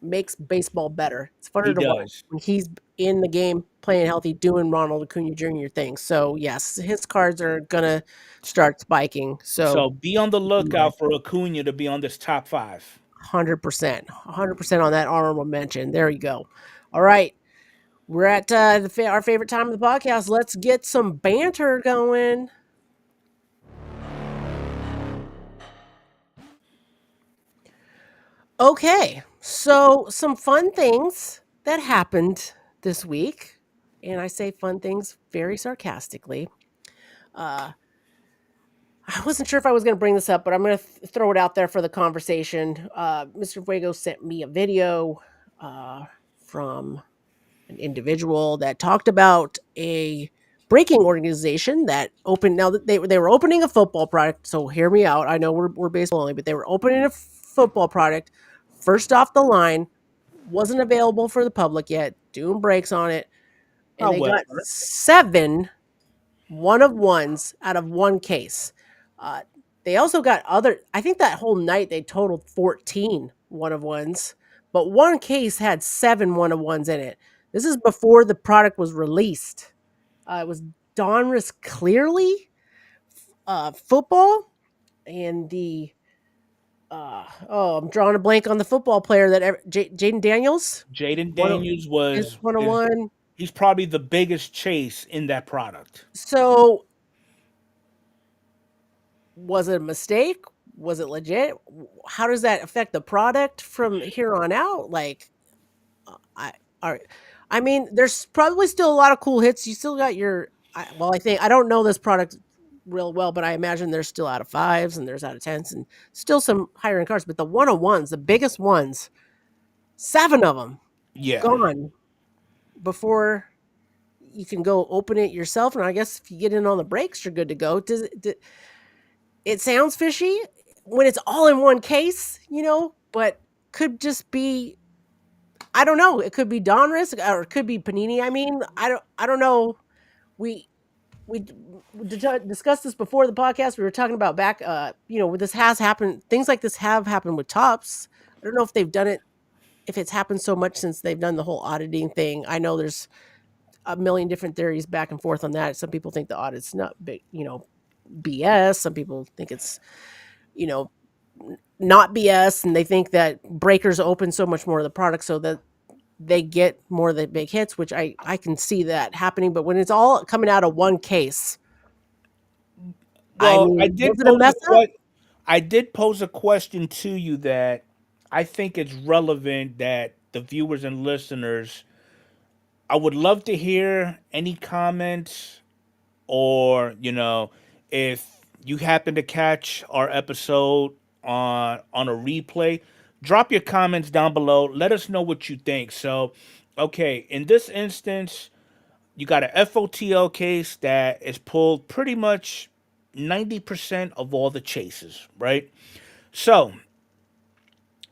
makes baseball better. It's He funner to watch does. when he's in the game playing healthy, doing Ronald Acuna Jr. things. So yes, his cards are gonna start spiking. So So be on the keep in mind. lookout for Acuna to be on this top five. 100% on that honorable mention. There you go. All right, we're at our favorite time of the podcast. Let's get some banter going. Okay, so some fun things that happened this week, and I say fun things very sarcastically. Uh, I wasn't sure if I was going to bring this up, but I'm going to throw it out there for the conversation. Mr. Fuego sent me a video from an individual that talked about a breaking organization that opened. Now that they were opening a football product, so hear me out. I know we're baseball only, but they were opening a football product first off the line, wasn't available for the public yet, doing breaks on it, and they got However, 7 one of ones out of one case. Uh, they also got other. I think that whole night they totaled 14 one of ones, but one case had 7 one of ones in it. This is before the product was released. It was Donruss Clearly football, and the I'm drawing a blank on the football player that Jaden Daniels Jaden one of Daniels his was one on is one. He's probably the biggest chase in that product. So was it a mistake? Was it legit? How does that affect the product from here on out? Like, I all right. I mean, there's probably still a lot of cool hits. You still got your well, I think I don't know this product real well, but I imagine there's still out of fives and there's out of tens and still some higher end cards. But the 101s, the biggest ones, 7 of them Yeah. gone before you can go open it yourself. And I guess if you get in on the breaks, you're good to go. It sounds fishy when it's all in one case, but could just be, I don't know. It could be Donruss or it could be Panini. I mean, I don't know. We we discussed this before the podcast. We were talking about back, this has happened. Things like this have happened with Tops. I don't know if they've done it, if it's happened so much since they've done the whole auditing thing. I know there's a million different theories back and forth on that. Some people think the audit's not big, BS. Some people think it's, you know, not BS, and they think that breakers open so much more of the product so that they get more of the big hits, which I can see that happening. But when it's all coming out of one case, I Well, mean, was it a mess up? I did pose a question to you that I think it's relevant that the viewers and listeners. I would love to hear any comments, or if you happen to catch our episode on a replay, drop your comments down below. Let us know what you think. So, okay, in this instance, you got a FOTL case that is pulled pretty much 90% of all the chases, right? So,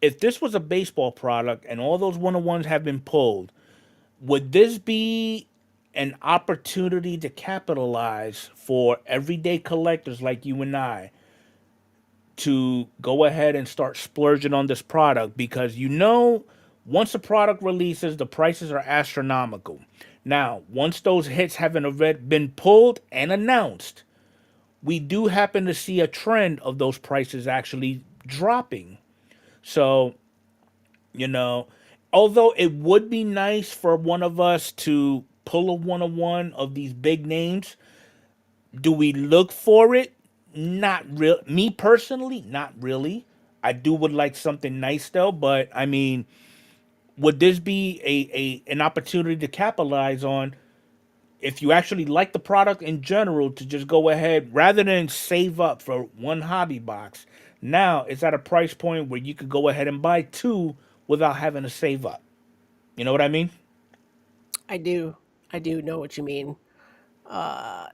if this was a baseball product and all those one-on-ones have been pulled, would this be an opportunity to capitalize for everyday collectors like you and I to go ahead and start splurging on this product? Because once a product releases, the prices are astronomical. Now, once those hits haven't already been pulled and announced, we do happen to see a trend of those prices actually dropping. So, you know, although it would be nice for one of us to pull a one-on-one of these big names, do we look for it? Not real. Me personally, not really. I do would like something nice though, but I mean, would this be a an opportunity to capitalize on if you actually like the product in general, to just go ahead rather than save up for one hobby box? Now it's at a price point where you could go ahead and buy two without having to save up. You know what I mean? I do. I do know what you mean. Uh,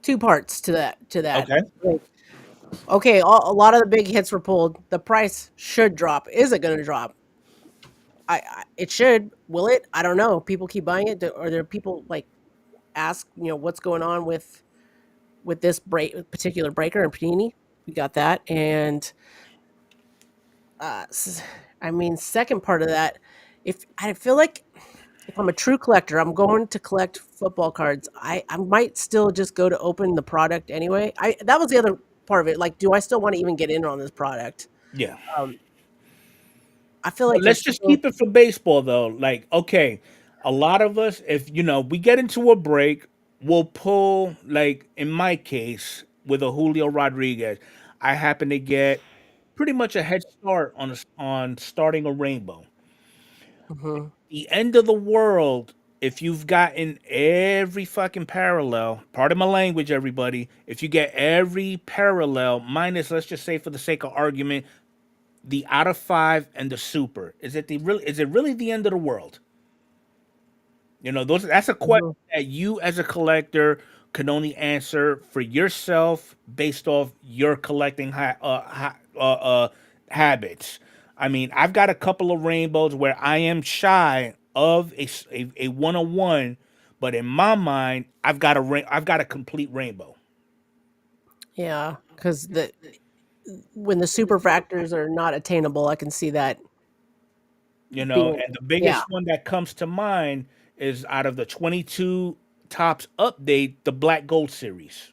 Two parts to that. Okay. Like, okay, a lot of the big hits were pulled. The price should drop. Is it going to drop? It should. Will it? I don't know. People keep buying it, or there people like ask, what's going on with this particular breaker and Panini. We got that, and I mean, second part of that, if I feel like if I'm a true collector, I'm going to collect football cards. I might still just go to open the product anyway. I That was the other part of it. Like, do I still want to even get in on this product? Yeah. Um, I feel But like let's there's just still. keep it for baseball though. Like, okay, a lot of us, if we get into a break, we'll pull, like in my case with a Julio Rodriguez, I happen to get pretty much a head start on starting a rainbow. Mhm. The end of the world if you've gotten every fucking parallel. Pardon my language, everybody. If you get every parallel minus, let's just say for the sake of argument, the out of five and the super, is it really the end of the world? That's a question Mhm. that you as a collector can only answer for yourself based off your collecting habits. I mean, I've got a couple of rainbows where I am shy of a one-on-one, but in my mind, I've got a complete rainbow. Yeah, because when the super factors are not attainable, I can see that being. And the Yeah. biggest one that comes to mind is out of the 22 tops update, the Black Gold series.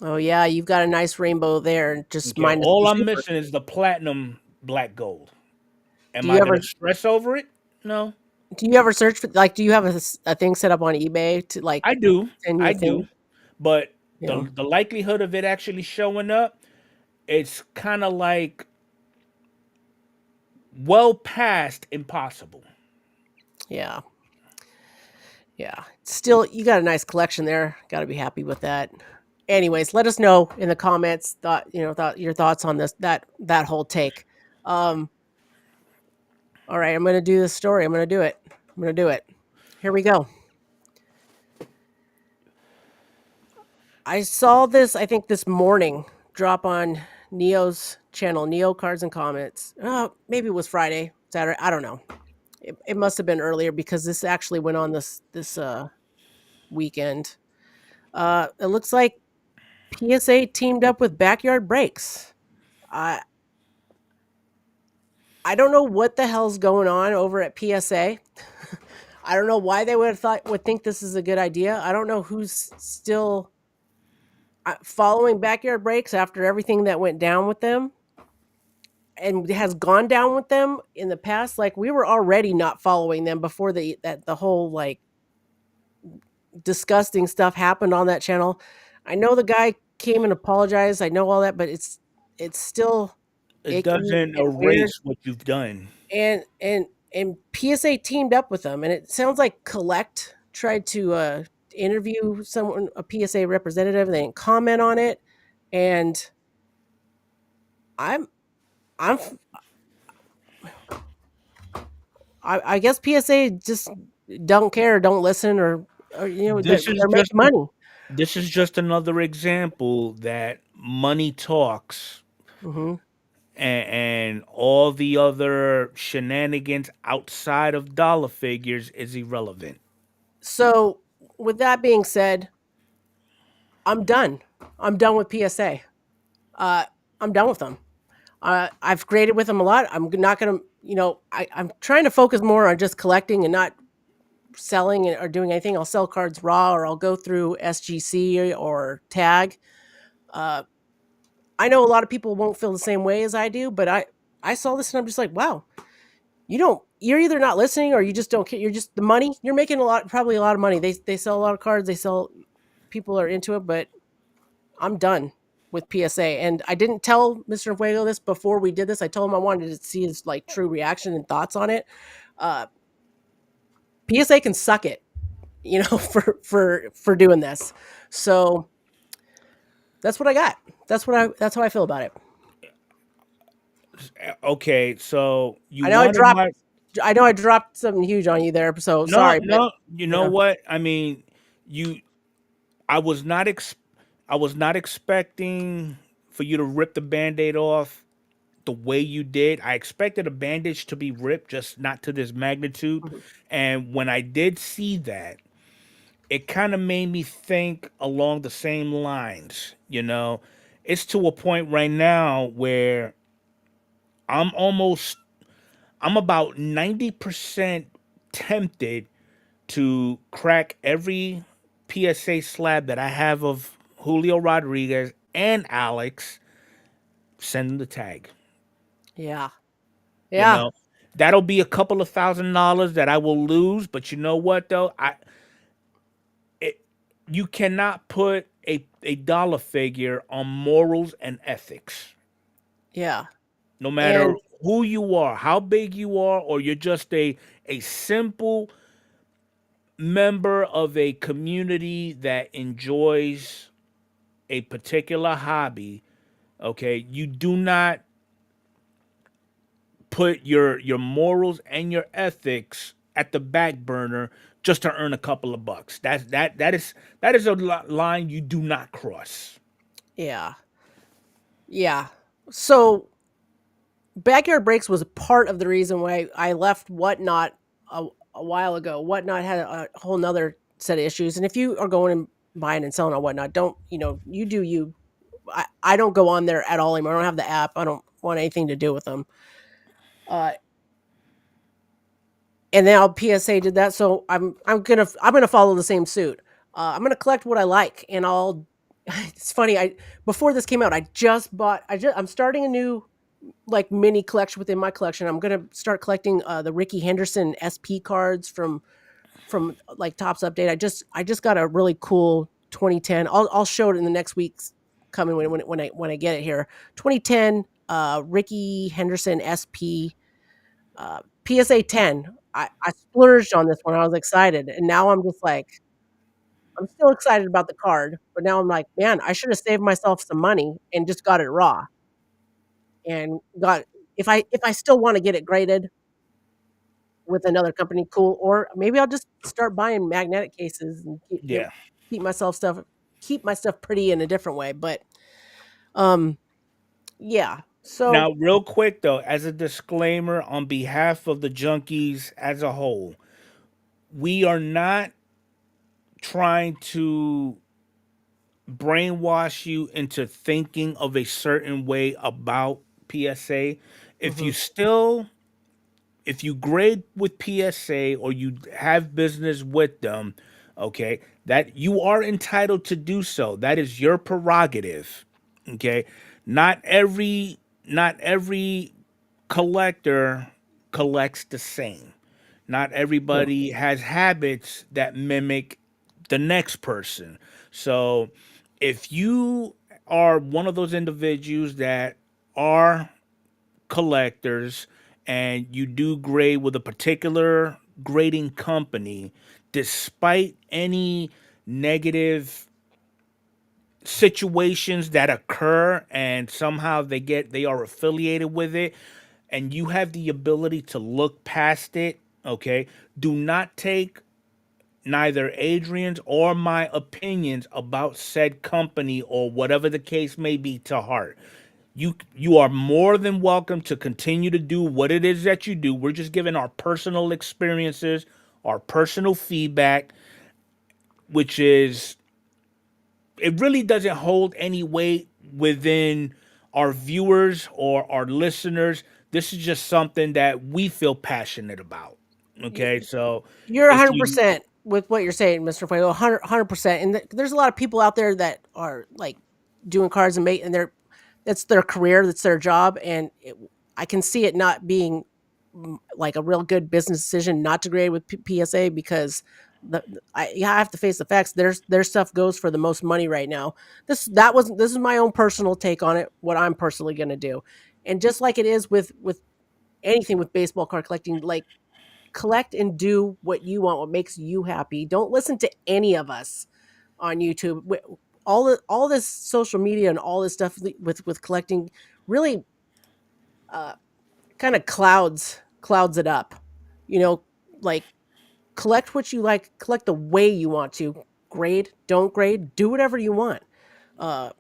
Oh yeah, you've got a nice rainbow there, just Okay, minus all the I'm super. missing is the platinum Black Gold. Do Am you I ever gonna stress over it? No. Do you ever search for like? Do you have a thing set up on eBay to like I do, send you I a thing? do, but You know? the likelihood of it actually showing up, it's kind of like well past impossible. Yeah, yeah. Still, you got a nice collection there. Got to be happy with that. Anyways, let us know in the comments thought your thoughts on that whole take. Um, all right, I'm gonna do this story. I'm gonna do it. I'm gonna do it. Here we go. I saw this, I think this morning, drop on Neo's channel, Neo Cards and Comments. Maybe it was Friday, Saturday. I don't know. It must have been earlier because this actually went on this weekend. It looks like PSA teamed up with Backyard Breaks. I I don't know what the hell's going on over at PSA. I don't know why they would think this is a good idea. I don't know who's still following Backyard Breaks after everything that went down with them and has gone down with them in the past. Like we were already not following them before the whole like disgusting stuff happened on that channel. I know the guy came and apologized. I know all that, but it's still It icky doesn't and weird. erase what you've done. And PSA teamed up with them, and it sounds like Collect tried to interview someone, a PSA representative. And they didn't comment on it, and I'm I'm I guess PSA just don't care, don't listen, or This is they're just making money. this is just another example that money talks, Hmm. and all the other shenanigans outside of dollar figures is irrelevant. So, with that being said, I'm done. I'm done with PSA. Uh, I'm done with them. I've created with them a lot. I'm not going to, I'm trying to focus more on just collecting and not selling or doing anything. I'll sell cards raw or I'll go through SGC or tag. Uh, I know a lot of people won't feel the same way as I do, but I saw this and I'm just like, wow, you're either not listening or you just don't care. You're just the money. You're making probably a lot of money. They sell a lot of cards. People are into it, but I'm done with PSA. And I didn't tell Mr. Fuego this before we did this. I told him I wanted to see his like true reaction and thoughts on it. Uh, PSA can suck it, for doing this. So that's what I got. That's how I feel about it. Okay, so you I know I wanted dropped my I know I dropped something huge on you there, so no, sorry, but no. You know yeah. what? I mean, you. I was not I was not expecting for you to rip the band-aid off the way you did. I expected a bandage to be ripped, just not to this magnitude. Mhm. And when I did see that, it kind of made me think along the same lines. It's to a point right now where I'm almost, I'm about 90% tempted to crack every PSA slab that I have of Julio Rodriguez and Alex, send them the tag. Yeah. You Yeah. know, that'll be a couple of $1,000 that I will lose. But you know what though, it, you cannot put a dollar figure on morals and ethics. Yeah. No matter And who you are, how big you are, or you're just a simple member of a community that enjoys a particular hobby, okay, you do not put your morals and your ethics at the back burner just to earn a couple of bucks. That is a line you do not cross. yeah. Yeah. So Backyard Breaks was a part of the reason why I left Whatnot a while ago. Whatnot had a whole nother set of issues. And if you are going and buying and selling on Whatnot, don't, you do you. I don't go on there at all anymore. I don't have the app. I don't want anything to do with them. Uh, and now PSA did that, so I'm gonna follow the same suit. I'm gonna collect what I like, and I'll. It's funny. I before this came out, I just bought. I'm starting a new like mini collection within my collection. I'm gonna start collecting the Ricky Henderson SP cards from like Topps Update. I just got a really cool 2010. I'll show it in the next week's coming when I get it here. 2010 Ricky Henderson SP PSA 10. I splurged on this one. I was excited, and now I'm just like I'm still excited about the card, but now I'm like, man, I should have saved myself some money and just got it raw and got if I still want to get it graded with another company, cool. Or maybe I'll just start buying magnetic cases and Yeah. keep myself stuff keep my stuff pretty in a different way. But um yeah. So Now, real quick though, as a disclaimer on behalf of the junkies as a whole, we are not trying to brainwash you into thinking of a certain way about PSA. If you mhm, still if you grade with PSA or you have business with them, okay, that you are entitled to do so. That is your prerogative. Okay. Not every collector collects the same. Not true. everybody has habits that mimic the next person. So if you are one of those individuals that are collectors and you do grade with a particular grading company, despite any negative situations that occur and somehow they are affiliated with it, and you have the ability to look past it, okay, do not take neither Adrian's or my opinions about said company or whatever the case may be to heart. You are more than welcome to continue to do what it is that you do. We're just giving our personal experiences, our personal feedback, which is it really doesn't hold any weight within our viewers or our listeners. This is just something that we feel passionate about. Okay, so You're if you 100% with what you're saying, Mr. Fuego. 100%. And there's a lot of people out there that are like doing cards and and that's their career, that's their job, and I can see it not being like a real good business decision not to grade with PSA because I have to face the facts. Their stuff goes for the most money right now. This is my own personal take on it. What I'm personally going to do, and just like it is with anything with baseball card collecting, like collect and do what you want, what makes you happy. Don't listen to any of us on YouTube. All this social media and all this stuff with collecting really uh, kind of clouds it up. You know, like collect what you like, collect the way you want to. Grade, don't grade, do whatever you want. Uh,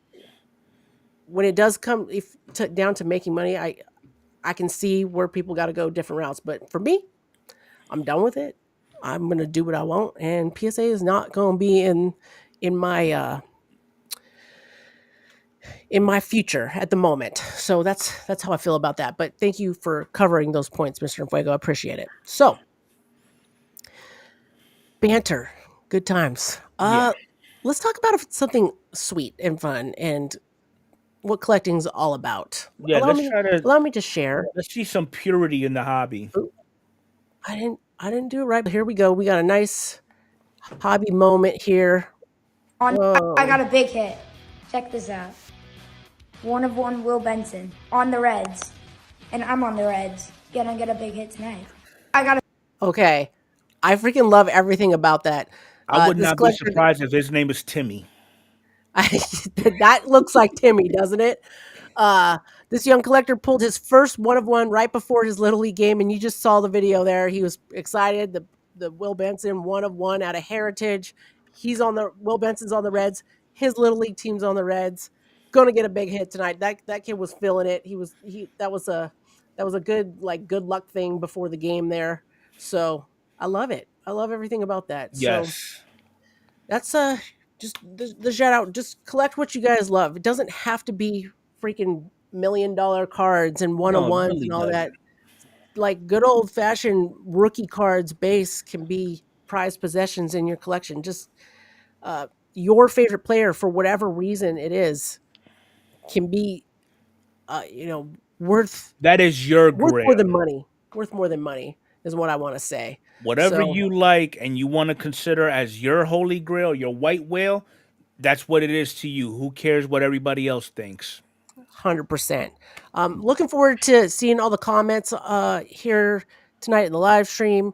when it does come down to making money, I can see where people got to go different routes. But for me, I'm done with it. I'm gonna do what I want, and PSA is not gonna be in my in my future at the moment. So that's how I feel about that. But thank you for covering those points, Mr. Fuego. I appreciate it. So banter, good times. yeah. Let's talk about something sweet and fun and what collecting's all about. Yeah, Allow let's me try to allow me to share. let's see some purity in the hobby. Ooh, I didn't do it right, but here we go. We got a nice hobby moment here. I Whoa. got a big hit. Check this out. One of one Will Benson on the Reds. And I'm on the Reds. Gonna get a big hit tonight. I got a Okay. I freaking love everything about that. I would This not be collector, surprised if his name is Timmy. that looks like Timmy, doesn't it? Uh, this young collector pulled his first one of one right before his little league game, and you just saw the video there. He was excited. The Will Benson one of one out of Heritage. He's on the Will Benson's on the Reds. His little league team's on the Reds. Going to get a big hit tonight. That kid was feeling it. He that was a good like good luck thing before the game there. So I love it. I love everything about that. So Yes. that's just the shout out. Just collect what you guys love. It doesn't have to be freaking $1 million cards and one on No, it ones really and all that. doesn't. Like good old fashioned rookie cards base can be prized possessions in your collection. Just uh, your favorite player for whatever reason it is can be worth That is your worth more grail. than money. Worth more than money is what I want to say. Whatever So you like and you want to consider as your holy grail, your white whale, that's what it is to you. Who cares what everybody else thinks? 100%. Looking forward to seeing all the comments here tonight in the live stream.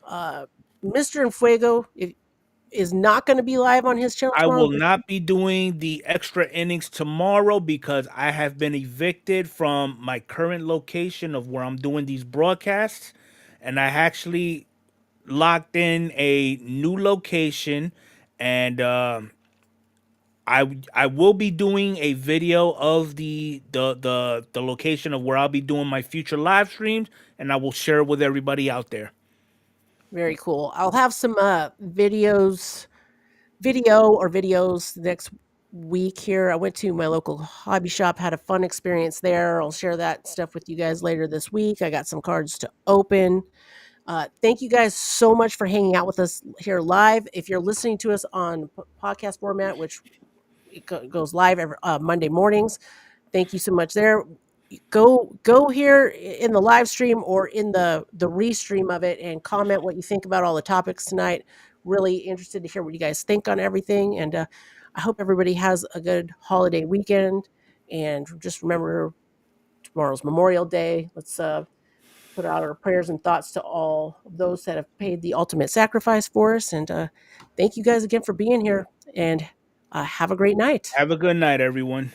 Mr. Infuego is not going to be live on his channel I tomorrow. will not be doing the extra innings tomorrow because I have been evicted from my current location of where I'm doing these broadcasts. And I actually locked in a new location. And I will be doing a video of the location of where I'll be doing my future live streams. And I will share it with everybody out there. Very cool. I'll have some videos next week here. I went to my local hobby shop, had a fun experience there. I'll share that stuff with you guys later this week. I got some cards to open. Thank you guys so much for hanging out with us here live. If you're listening to us on podcast format, which it goes live every Monday mornings, thank you so much there. Go here in the live stream or in the restream of it and comment what you think about all the topics tonight. Really interested to hear what you guys think on everything, and I hope everybody has a good holiday weekend. And just remember, tomorrow's Memorial Day. Let's put out our prayers and thoughts to all of those that have paid the ultimate sacrifice for us. And thank you guys again for being here, and have a great night. Have a good night, everyone.